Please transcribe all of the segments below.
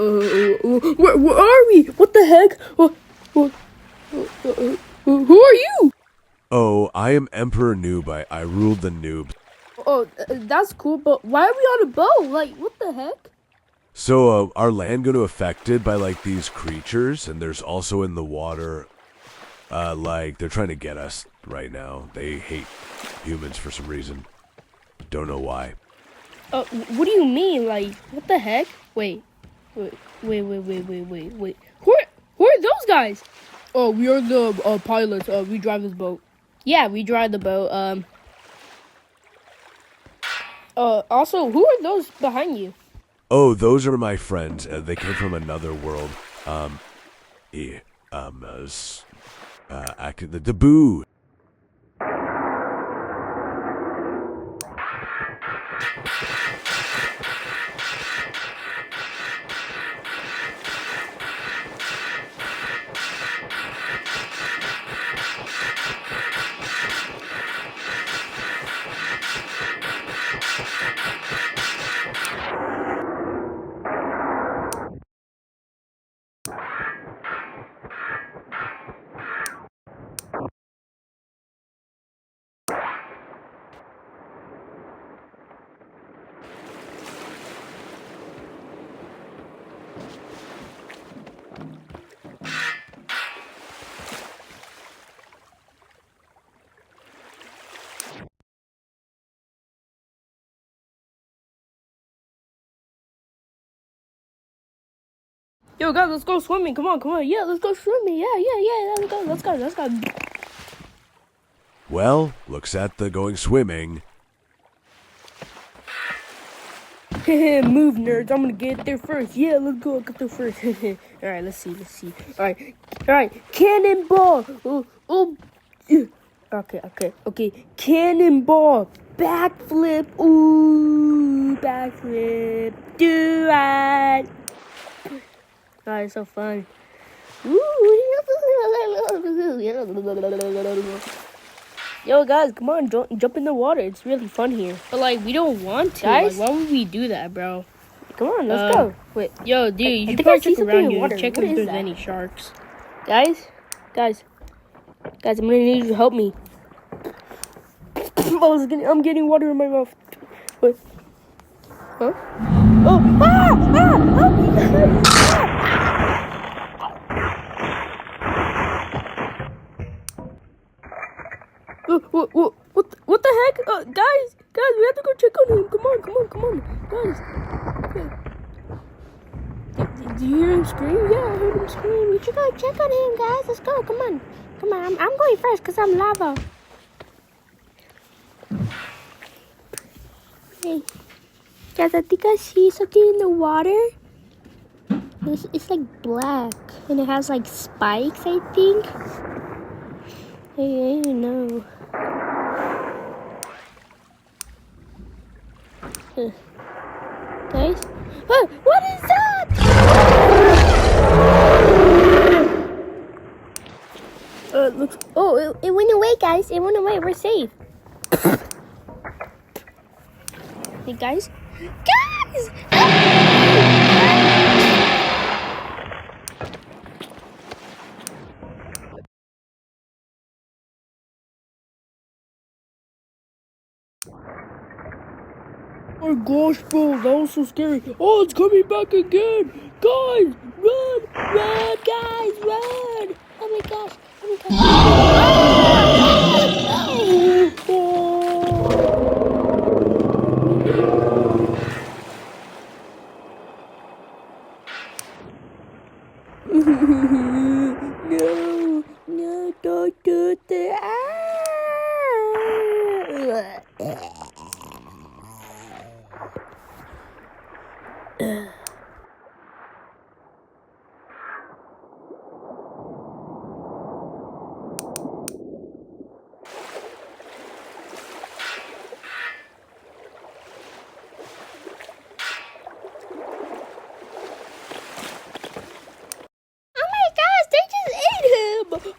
Where are we? What the heck? Who are you? Oh, I am Emperor Noob. I ruled the noobs. Oh, that's cool, but why are we on a boat? Like, what the heck? So, our land gonna affected by like these creatures, and there's also in the water, like they're trying to get us right now. They hate humans for some reason. Don't know why. What do you mean? Like, what the heck? Wait. Who are those guys? Oh, we are the pilots. We drive this boat. Yeah, we drive the boat. Also, who are those behind you? Oh, those are my friends. They came from another world. The boo. Yo, guys, let's go swimming. Come on. Yeah, let's go swimming. Yeah. Let's go. Well, looks at the going swimming. Move, nerds. I'm gonna get there first. Yeah, let's go. I'll get there first. All right, let's see. All right. Cannonball. Yeah. Okay. Cannonball. Backflip. Ooh, backflip. Do it. Oh, it's so fun. Yo, guys, come on, jump in the water. It's really fun here. But, like, we don't want to. Guys? Like, why would we do that, bro? Come on, let's go. Wait. Yo, dude, you should probably check around here. Check if there's any sharks. Guys, I'm gonna need you to help me. I'm getting water in my mouth. Wait. Huh? Oh! Help me! What the heck? Guys, we have to go check on him. Come on. Guys. Do you hear him scream? Yeah, I heard him scream. We should go check on him, guys. Let's go. Come on. I'm going first because I'm lava. Hey. Guys, I think I see something in the water. It's like black. And it has like spikes, I think. Hey, I don't know. Guys? What is that? It went away, guys. It went away. We're safe. Hey, guys? Guys! Oh my gosh, bro, that was so scary. Oh, it's coming back again. Guys, run, guys, run. Oh my gosh. No, don't do that.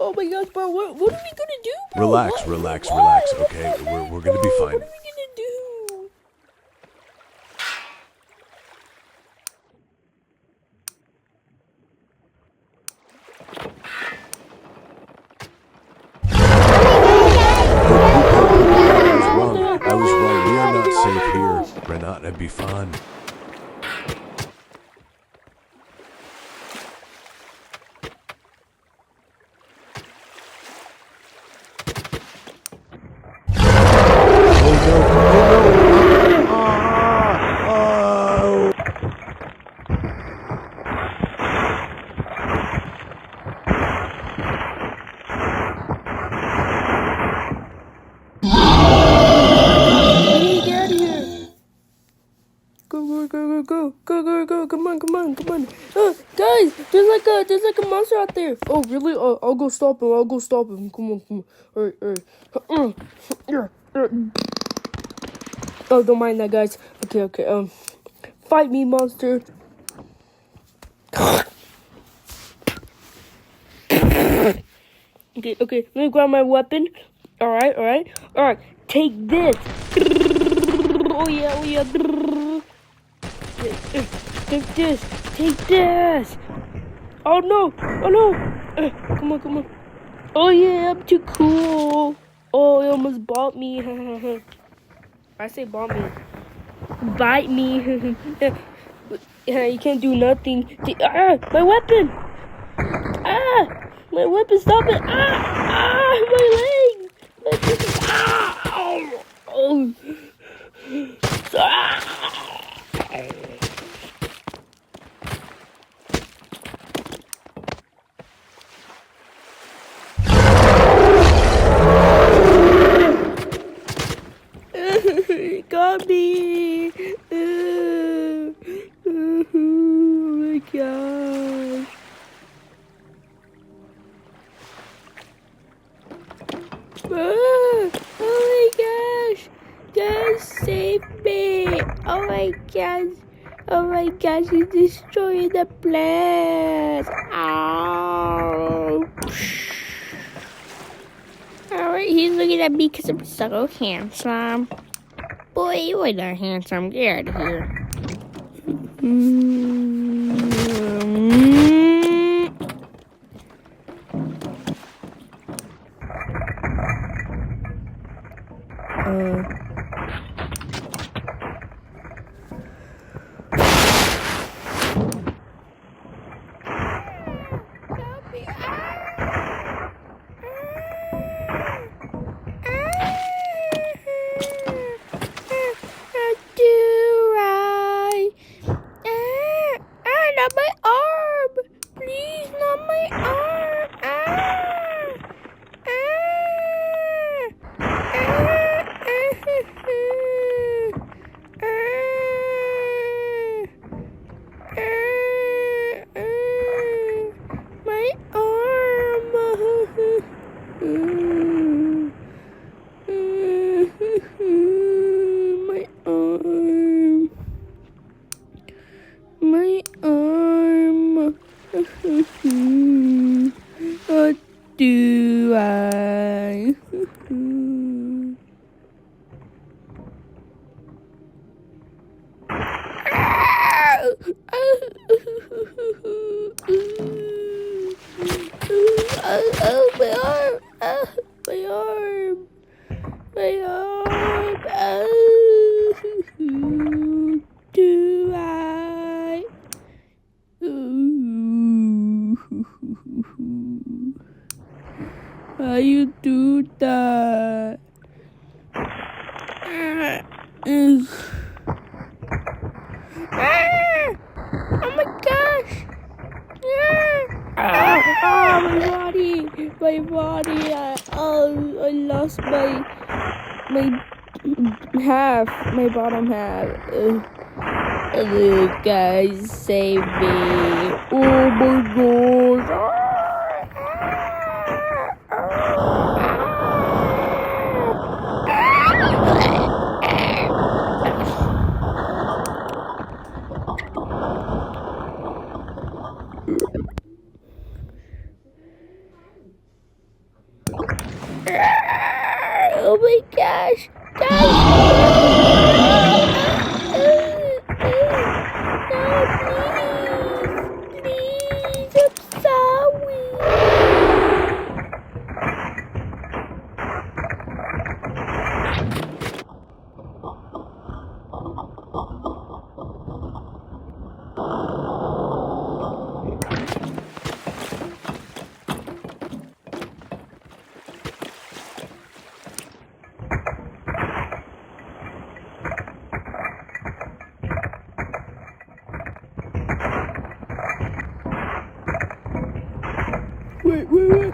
Oh my gosh, bro, what are we gonna do, bro? Relax. Okay, we're gonna be fine. What are we gonna do? be fun. Go, come on. Guys, there's like a monster out there. Oh, really? I'll go stop him. Come on. Alright. Oh, don't mind that, guys. Okay. Fight me, monster. Okay, let me grab my weapon. Alright. Take this. Oh yeah. Take this. Oh no. Come on. Oh yeah, I'm too cool. Oh, he almost bought me. I say bought me. Bite me. Yeah, you can't do nothing. My weapon. My weapon, stop it. My leg. Oh. Got me. Oh my gosh. Oh my gosh. Guys, save me. Oh my gosh, he's destroying the place. Ow. Alright, he's looking at me because I'm so handsome. Boy, you are not handsome. Get out of here. Not my arm! Please, not my arm! My arm! My arm. What do I? Oh, my arm. My arm. Do I? Why you do that? Oh my gosh! My body! I lost my half, my bottom half. Guys, save me! Oh my gosh! Oh my gosh, please, wait.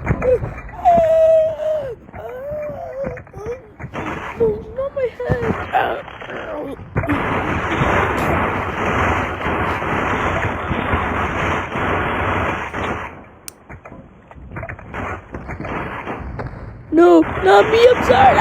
No, not my head. No, not me, I'm sorry.